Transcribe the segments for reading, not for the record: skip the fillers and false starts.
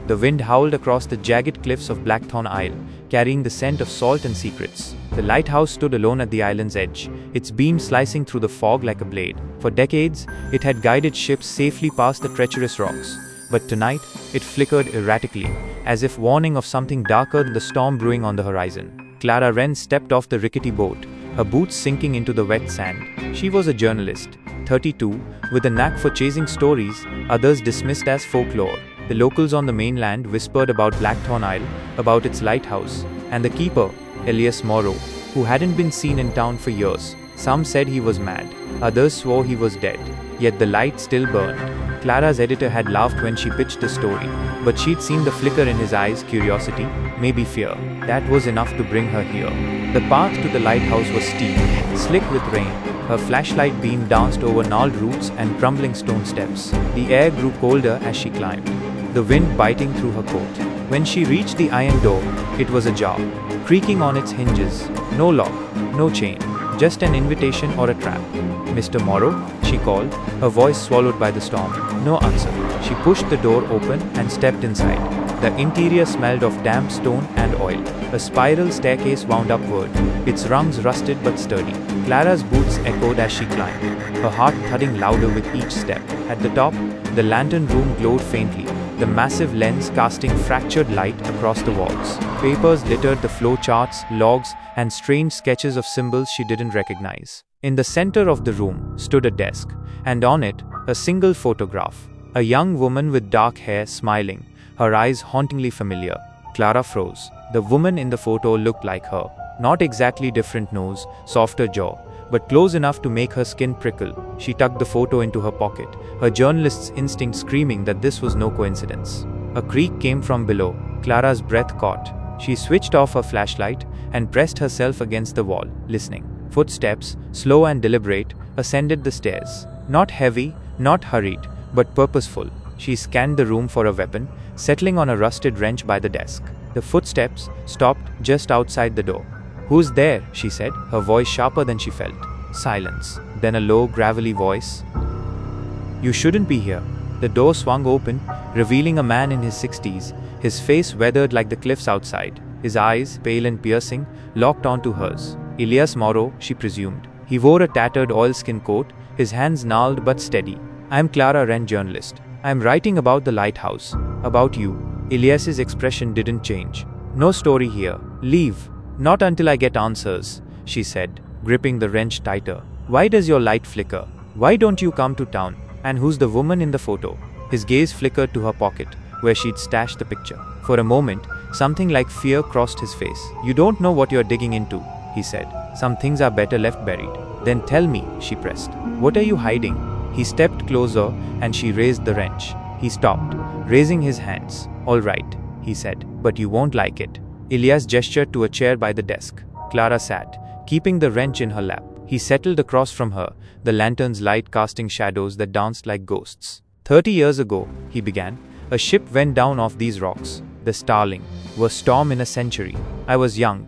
The wind howled across the jagged cliffs of Blackthorn Isle, carrying the scent of salt and secrets. The lighthouse stood alone at the island's edge, its beam slicing through the fog like a blade. For decades, it had guided ships safely past the treacherous rocks. But tonight, it flickered erratically, as if warning of something darker than the storm brewing on the horizon. Clara Wren stepped off the rickety boat, her boots sinking into the wet sand. She was a journalist, 32, with a knack for chasing stories others dismissed as folklore. The locals on the mainland whispered about Blackthorn Isle, about its lighthouse, and the keeper, Elias Morrow, who hadn't been seen in town for years. Some said he was mad, others swore he was dead, yet the light still burned. Clara's editor had laughed when she pitched the story, but she'd seen the flicker in his eyes, curiosity, maybe fear. That was enough to bring her here. The path to the lighthouse was steep, slick with rain. Her flashlight beam danced over gnarled roots and crumbling stone steps. The air grew colder as she climbed, the wind biting through her coat. When she reached the iron door, it was ajar, creaking on its hinges. No lock, no chain, just an invitation or a trap. "Mr. Morrow?" she called, her voice swallowed by the storm. No answer. She pushed the door open and stepped inside. The interior smelled of damp stone and oil. A spiral staircase wound upward, its rungs rusted but sturdy. Clara's boots echoed as she climbed, her heart thudding louder with each step. At the top, the lantern room glowed faintly, the massive lens casting fractured light across the walls. Papers littered the flow charts, logs, and strange sketches of symbols she didn't recognize. In the center of the room stood a desk, and on it, a single photograph. A young woman with dark hair smiling, her eyes hauntingly familiar. Clara froze. The woman in the photo looked like her. Not exactly different nose, softer jaw, but close enough to make her skin prickle. She tucked the photo into her pocket, her journalist's instinct screaming that this was no coincidence. A creak came from below. Clara's breath caught. She switched off her flashlight and pressed herself against the wall, listening. Footsteps, slow and deliberate, ascended the stairs. Not heavy, not hurried, but purposeful. She scanned the room for a weapon, settling on a rusted wrench by the desk. The footsteps stopped just outside the door. "Who's there?" she said, her voice sharper than she felt. Silence. Then a low, gravelly voice. "You shouldn't be here." The door swung open, revealing a man in his 60s, his face weathered like the cliffs outside, his eyes, pale and piercing, locked onto hers. Elias Morrow, she presumed. He wore a tattered oilskin coat, his hands gnarled but steady. "I'm Clara Wren, journalist. I'm writing about the lighthouse. About you." Elias's expression didn't change. "No story here. Leave. Not until I get answers," she said, gripping the wrench tighter. "Why does your light flicker? Why don't you come to town? And who's the woman in the photo?" His gaze flickered to her pocket, where she'd stashed the picture. For a moment, something like fear crossed his face. "You don't know what you're digging into," he said. "Some things are better left buried." "Then tell me," she pressed. "What are you hiding?" He stepped closer, and she raised the wrench. He stopped, raising his hands. "All right," he said, "but you won't like it." Elias gestured to a chair by the desk. Clara sat, keeping the wrench in her lap. He settled across from her, the lantern's light casting shadows that danced like ghosts. 30 years ago, he began, a ship went down off these rocks. The Starling, worst storm in a century. I was young,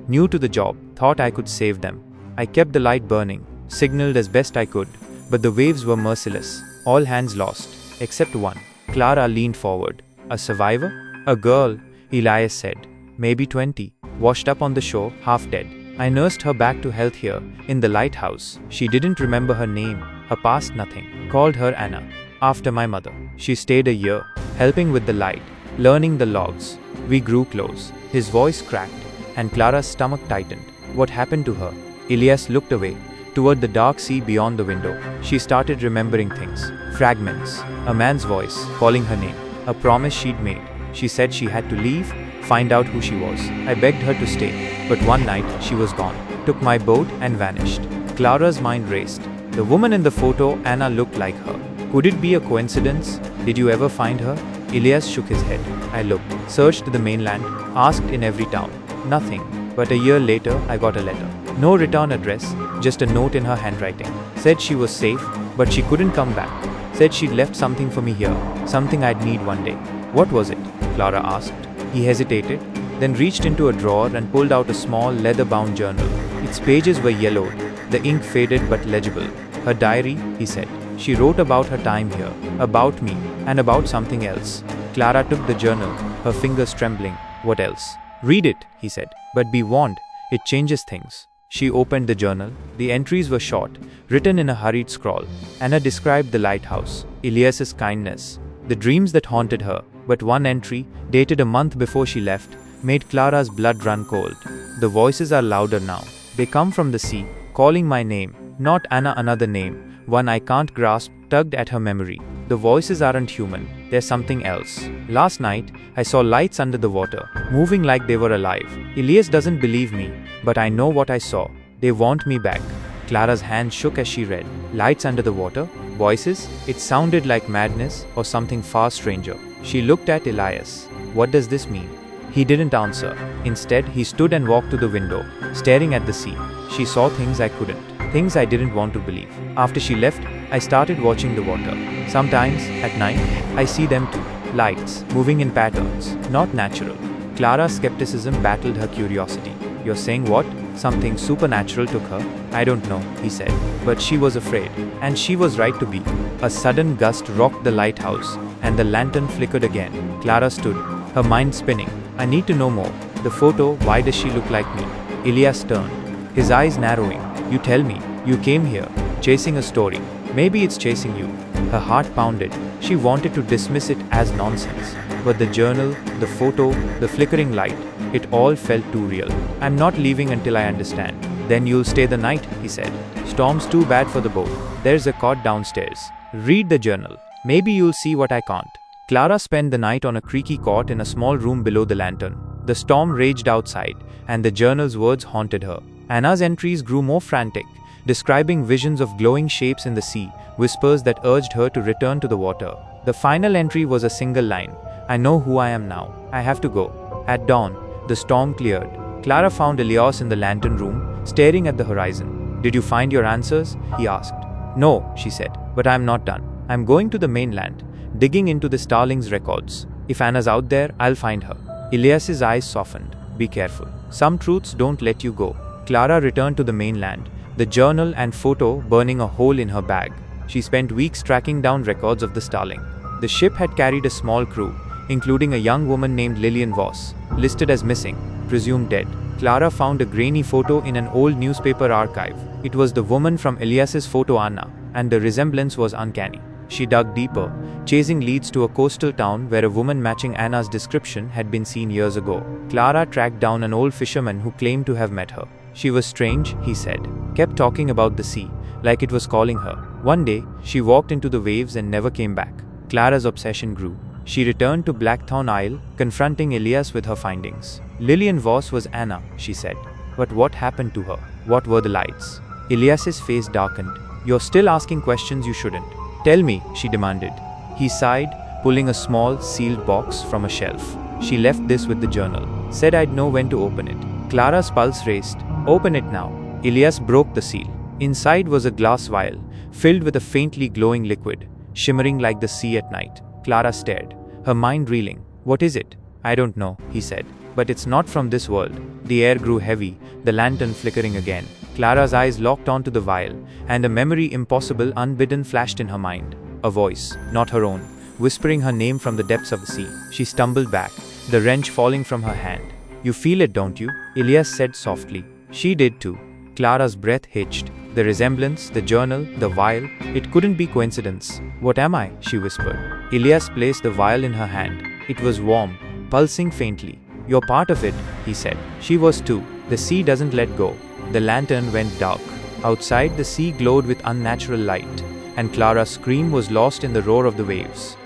new to the job, thought I could save them. I kept the light burning, signaled as best I could, but the waves were merciless. All hands lost, except one. Clara leaned forward. "A survivor?" "A girl," Elias said. "Maybe 20, washed up on the shore, half dead. I nursed her back to health here, in the lighthouse. She didn't remember her name, her past nothing. Called her Anna, after my mother. She stayed a year, helping with the light, learning the logs. We grew close." His voice cracked, and Clara's stomach tightened. "What happened to her?" Elias looked away, toward the dark sea beyond the window. She started remembering things. Fragments. A man's voice, calling her name. A promise she'd made. She said she had to leave, find out who she was. I begged her to stay, but one night she was gone. Took my boat and vanished. Clara's mind raced. The woman in the photo, Anna, looked like her. Could it be a coincidence? Did you ever find her? Elias shook his head. I looked, searched the mainland, asked in every town. Nothing. But a year later, I got a letter. No return address, just a note in her handwriting. Said she was safe, but she couldn't come back. Said she'd left something for me here, something I'd need one day. What was it? Clara asked. He hesitated, then reached into a drawer and pulled out a small leather-bound journal. Its pages were yellowed, the ink faded but legible. Her diary, he said. She wrote about her time here, about me, and about something else. Clara took the journal, her fingers trembling. What else? Read it, he said. But be warned, it changes things. She opened the journal. The entries were short, written in a hurried scrawl. Anna described the lighthouse, Elias's kindness, the dreams that haunted her. But one entry, dated a month before she left, made Clara's blood run cold. The voices are louder now. They come from the sea, calling my name. Not Anna, another name, one I can't grasp, tugged at her memory. The voices aren't human, they're something else. Last night, I saw lights under the water, moving like they were alive. Elias doesn't believe me, but I know what I saw. They want me back. Clara's hand shook as she read. Lights under the water? Voices? It sounded like madness or something far stranger. She looked at Elias. What does this mean? He didn't answer. Instead, he stood and walked to the window, staring at the sea. She saw things I couldn't, things I didn't want to believe. After she left, I started watching the water. Sometimes, at night, I see them too. Lights, moving in patterns, not natural. Clara's skepticism battled her curiosity. You're saying what? Something supernatural took her? I don't know, he said. But she was afraid. And she was right to be. A sudden gust rocked the lighthouse, and the lantern flickered again. Clara stood, her mind spinning. I need to know more. The photo, why does she look like me? Elias turned, his eyes narrowing. You tell me, you came here, chasing a story. Maybe it's chasing you. Her heart pounded. She wanted to dismiss it as nonsense. But the journal, the photo, the flickering light, it all felt too real. I'm not leaving until I understand. Then you'll stay the night, he said. Storm's too bad for the boat. There's a cot downstairs. Read the journal. Maybe you'll see what I can't. Clara spent the night on a creaky cot in a small room below the lantern. The storm raged outside, and the journal's words haunted her. Anna's entries grew more frantic, describing visions of glowing shapes in the sea, whispers that urged her to return to the water. The final entry was a single line. I know who I am now. I have to go. At dawn, the storm cleared. Clara found Elias in the lantern room, staring at the horizon. Did you find your answers? He asked. No, she said, but I'm not done. I'm going to the mainland, digging into the Starling's records. If Anna's out there, I'll find her. Elias's eyes softened. Be careful. Some truths don't let you go. Clara returned to the mainland, the journal and photo burning a hole in her bag. She spent weeks tracking down records of the Starling. The ship had carried a small crew, including a young woman named Lillian Voss, listed as missing, presumed dead. Clara found a grainy photo in an old newspaper archive. It was the woman from Elias's photo Anna, and the resemblance was uncanny. She dug deeper, chasing leads to a coastal town where a woman matching Anna's description had been seen years ago. Clara tracked down an old fisherman who claimed to have met her. She was strange, he said, kept talking about the sea, like it was calling her. One day, she walked into the waves and never came back. Clara's obsession grew. She returned to Blackthorn Isle, confronting Elias with her findings. Lillian Voss was Anna, she said. But what happened to her? What were the lights? Elias's face darkened. You're still asking questions you shouldn't. Tell me, she demanded. He sighed, pulling a small, sealed box from a shelf. She left this with the journal. Said I'd know when to open it. Clara's pulse raced. Open it now. Elias broke the seal. Inside was a glass vial, filled with a faintly glowing liquid, shimmering like the sea at night. Clara stared, her mind reeling. What is it? I don't know, he said. But it's not from this world. The air grew heavy, the lantern flickering again. Clara's eyes locked onto the vial, and a memory impossible unbidden flashed in her mind. A voice, not her own, whispering her name from the depths of the sea. She stumbled back, the wrench falling from her hand. You feel it, don't you? Elias said softly. She did too. Clara's breath hitched. The resemblance, the journal, the vial, it couldn't be coincidence. What am I? She whispered. Elias placed the vial in her hand. It was warm, pulsing faintly. You're part of it, he said. She was too. The sea doesn't let go. The lantern went dark. Outside, the sea glowed with unnatural light, and Clara's scream was lost in the roar of the waves.